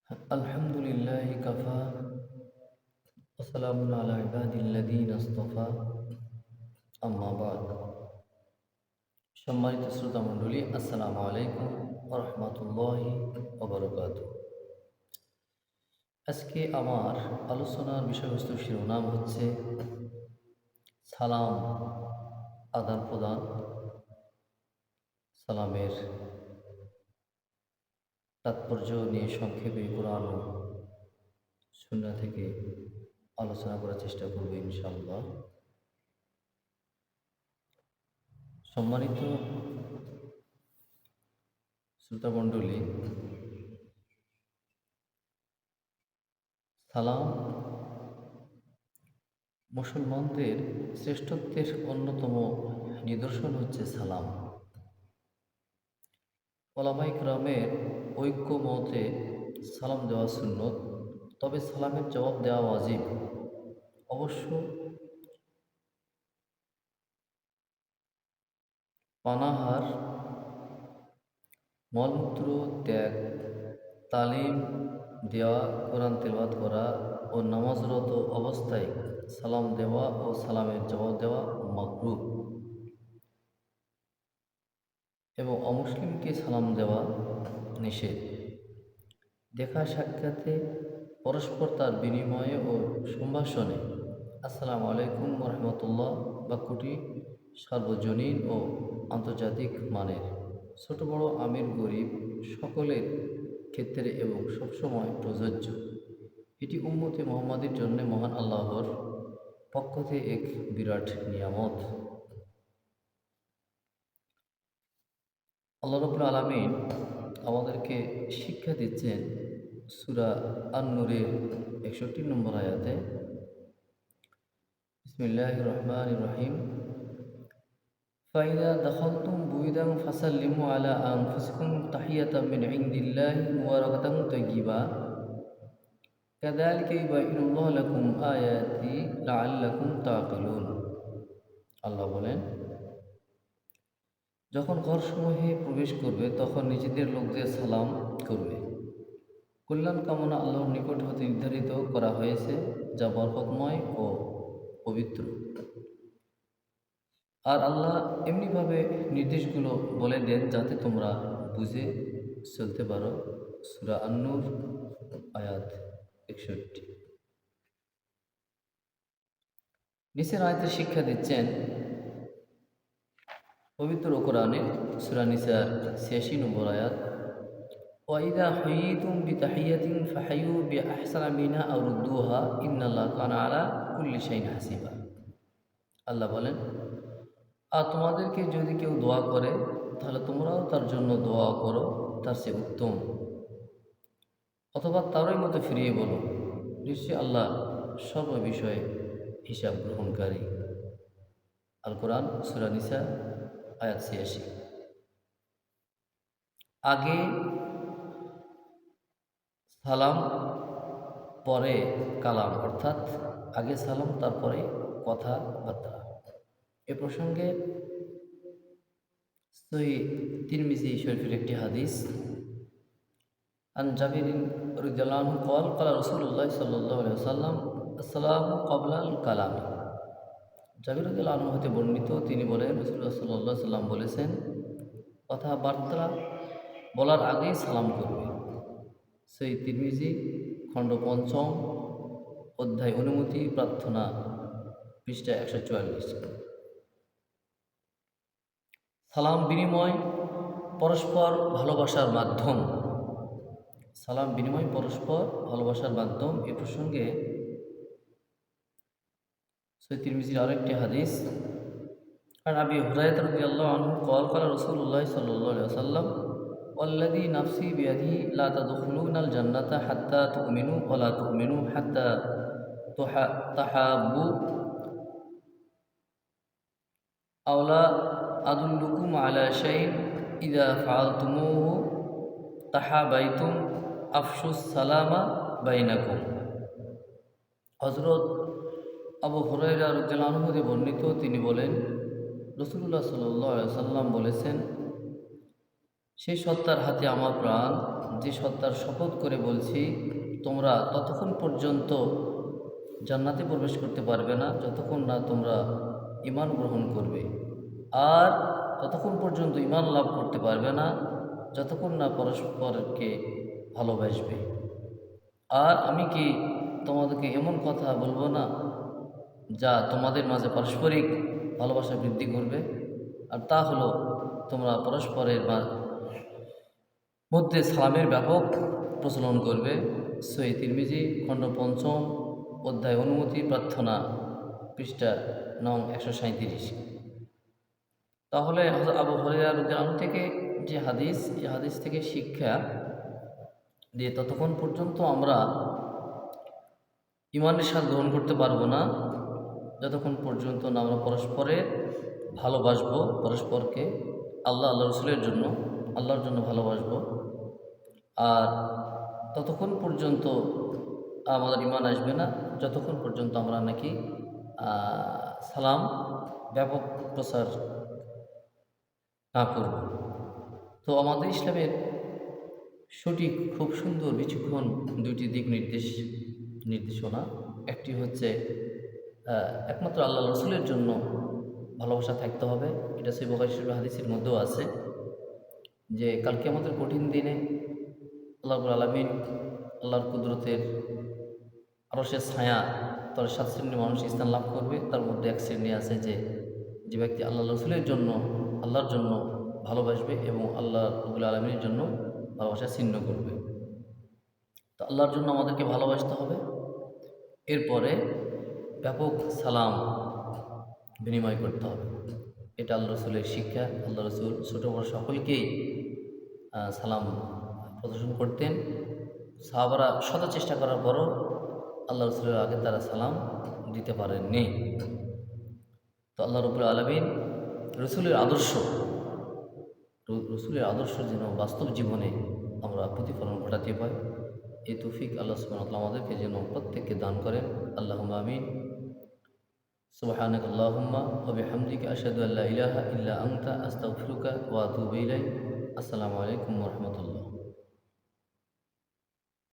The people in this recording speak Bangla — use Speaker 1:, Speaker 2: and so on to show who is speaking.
Speaker 1: আলহামদুলিল্লাহি কাফা ওয়া সালামুন আলা ইবাদিল্লাযীনা ইসতাফা আম্মা বা'দ। সম্মানিত শ্রোতা মণ্ডলী, আসসালামু আলাইকুম ওয়া রাহমাতুল্লাহি ওয়া বারাকাতুহু। আজকে আমার আলোচনার বিষয়বস্তুর শিরোনাম হচ্ছে সালাম আদান প্রদান, সালামের তাৎপর্য নিয়ে সংক্ষেপে কোরআন ও সুন্নাহ থেকে আলোচনা করার চেষ্টা করব ইনশাআল্লাহ। সম্মানিত শ্রোতামণ্ডলী, সালাম মুসলমানদের শ্রেষ্ঠত্বের অন্যতম নিদর্শন হচ্ছে সালাম। ওলামায়ে কেরামের ঐক্যমতে সালাম দেওয়া সুন্নত, তবে সালামের জবাব দেওয়া ওয়াজিব। অবশ্য পানাহার, মলমূত্র ত্যাগ, তালিম দেওয়া, কোরআন তেলাওয়াত করা ও নামাজরত অবস্থায় সালাম দেওয়া ও সালামের জবাব দেওয়া মাকরুহ এবং অমুসলিমকে সালাম দেওয়া নিষেধ। দেখা সাক্ষাতে পরস্পর তার বিনিময়ে ও সম্ভাষণে আসসালামু আলাইকুম ওয়া রাহমাতুল্লাহ বাক্যটি সার্বজনীন ও আন্তর্জাতিক মানের, ছোট বড় আমির গরিব সকলের ক্ষেত্রে এবং সবসময় প্রযোজ্য। এটি উম্মতে মুহাম্মাদের জন্য মহান আল্লাহর পক্ষ থেকে এক বিরাট নিয়ামত। আল্লাহ রাব্বুল আলামিন আমাদেরকে শিক্ষা দিচ্ছেন সূরা আন-নূরের ৬১ নম্বর আয়াতে, বিসমিল্লাহির রহমানির রহিম, ফাইযা দাখালতুম বুয়ুতান ফাসাল্লিমু আলা আনফুসিকুম তাহিয়াতাম মিন ইনদিল্লাহি মুবারাকাতান তাইয়্যিবা কাযালিকা ইউবাইয়িনুল্লাহু লাকুম আয়াতি লাআল্লাকুম তাকিলুন। আল্লাহ বলেন, যখন ঘরসমূহে প্রবেশ করবে তখন নিজেদের লোকদের সালাম করবে। কল্যাণ কামনা আল্লাহর নিকট হতে নির্ধারিত করা হয়েছে, যা বরকতময় ও পবিত্র। আর আল্লাহ এমনিভাবে নির্দেশগুলো বলে দেন যাতে তোমরা বুঝে চলতে পারো। সূরা আন-নূর আয়াত ৬১। নিচের আয়াতে শিক্ষা দিচ্ছেন পবিত্র কোরআনে সূরা নিসার ৮৬ নম্বর আয়াত, ওয়াইদা হুয়িতুম বিতাহিয়াতিন ফাহাইয়ু বিআহসানা মিনহা আও রুদ্দুহা ইন্নাল্লাহা কানা আলা কুল্লি শাইইন হাসিবা। আল্লাহ বলেন, আর তোমাদেরকে যদি কেউ দোয়া করে তাহলে তোমরাও তার জন্য দোয়া করো, তার চেয়ে উত্তম, অথবা তারই মতো ফিরিয়ে বলো, নিশ্চয়ই আল্লাহ সর্ব বিষয়ে হিসাব গ্রহণকারী। আল কোরআন সূরা নিসা আয়াত ৮৬। আগে সালাম পরে কালাম, অর্থাৎ আগে সালাম তারপরে কথাবার্তা। এ প্রসঙ্গে সহিহ তিরমিজি শরীফের একটি হাদিস, আন জাবির রাদিয়াল্লাহু আনহু قال قال رسول الله صلى الله عليه وسلم السلام قبل الكلام। জাবির রাদিয়াল্লাহু আনহু হতে বর্ণিত, তিনি বলেন, রাসূলুল্লাহ সাল্লাল্লাহু আলাইহি ওয়াসাল্লাম বলেছেন, কথাবার্তা বলার আগেই সালাম করবে। সহিহ তিরমিজি খণ্ড ৫, অধ্যায় অনুমতি প্রার্থনা, পৃষ্ঠা ১৪৪। সালাম বিনিময় পরস্পর ভালোবাসার মাধ্যম। সালাম বিনিময় পরস্পর ভালোবাসার মাধ্যম। এ প্রসঙ্গে সহিহ তিরমিজির আরেকটি হাদিস, আর আবি হুরায়রা রাদিয়াল্লাহু আনহু قال قال رسول الله صلى الله عليه وسلم والذي نفسي بيده لا تدخلون الجنة حتى تؤمنوا ولا تؤمنوا حتى تحابوا أو لا أدلكم على شيء إذا فعلتموه তাহাবাইতুম আফশুস সালামা বাইনাকুম। হযরত আবু হুরায়রা রাদিয়াল্লাহু আনহু হতে বর্ণিত, তিনি বলেন, রাসূলুল্লাহ সাল্লাল্লাহু আলাইহি ওয়াসাল্লাম বলেছেন, সেই সত্তার হাতে আমার প্রাণ, যে সত্তার শপথ করে বলছি, তোমরা ততক্ষণ পর্যন্ত জান্নাতে প্রবেশ করতে পারবে না যতক্ষণ না তোমরা ঈমান গ্রহণ করবে, আর ততক্ষণ পর্যন্ত ঈমান লাভ করতে পারবে না যতক্ষণ না পরস্পরকে ভালোবাসবে। আর আমি কি তোমাদেরকে এমন কথা বলবো না যা তোমাদের মাঝে পারস্পরিক ভালোবাসা বৃদ্ধি করবে? আর তা হলো তোমরা পরস্পরের মধ্যে সালামের ব্যাপক প্রচলন করবে। সহিহ তিরমিজি খণ্ড ৫ম অধ্যায় অনুমতি প্রার্থনা পৃষ্ঠা নং ১৩৭। তাহলে হযরত আবু হুরায়রা রাদিয়াল্লাহু আনহু থেকে যে হাদিস, এই হাদিস থেকে শিক্ষা যে ততক্ষণ পর্যন্ত আমরা ঈমানের স্বাদ গ্রহণ করতে পারবো না যতক্ষণ পর্যন্ত না আমরা পরস্পরের ভালোবাসবো, পরস্পরকে আল্লাহ রসুলের জন্য, আল্লাহর জন্য ভালোবাসবো। আর ততক্ষণ পর্যন্ত আমাদের ঈমান আসবে না যতক্ষণ পর্যন্ত আমরা নাকি সালাম ব্যাপক প্রচার না করব। তো আমাদের ইসলামের সঠিক খুব সুন্দর বিচক্ষণ দুইটি দিক নির্দেশনা। একটি হচ্ছে একমাত্র আল্লাহ রসুলের জন্য ভালোবাসা থাকতে হবে। এটা সহিহ বুখারী শরীফের হাদিসের মধ্যেও আছে যে কাল কিয়ামতের কঠিন দিনে আল্লাহ রাব্বুল আলামিন আল্লাহর কুদরতের আরশের ছায়া তার ৭ শ্রেণীর মানুষ স্থান লাভ করবে। তার মধ্যে এক শ্রেণী আছে যে ব্যক্তি আল্লাহ রসুলের জন্য, আল্লাহর জন্য ভালোবাসবে এবং আল্লাহ রাব্বুল আলামিনের জন্য ভালোবাসা ছিন্ন করবে। তো আল্লাহর জন্য আমাদেরকে ভালোবাসতে হবে। এরপরে ব্যাপক সালাম বিনিময় করতে হবে। এটা আল্লাহ রসুলের শিক্ষা। আল্লাহ রসুল ছোটো বড় সকলকেই সালাম প্রদর্শন করতেন। সাহাবারা শত চেষ্টা করার পরও আল্লাহ রসুলের আগে তারা সালাম দিতে পারেননি। তো আল্লাহ রাব্বুল আলামিন রসুলের আদর্শ যেন বাস্তব জীবনে আমরা প্রতিফলন ঘটাতে পাই, এই তৌফিক আল্লাহ সুবহানাহু ওয়া তাআলা আমাদেরকে যেন প্রত্যেককে দান করেন। আল্লাহুম্মা আমিন। সুবহানাকা আল্লাহুম্মা ওয়া বিহামদিকা আশহাদু আল্লা ইলাহা ইল্লা আনতা আস্তাগফিরুকা ওয়া আতুবু ইলাইক। আসসালামু আলাইকুম ওয়া রাহমাতুল্লাহ।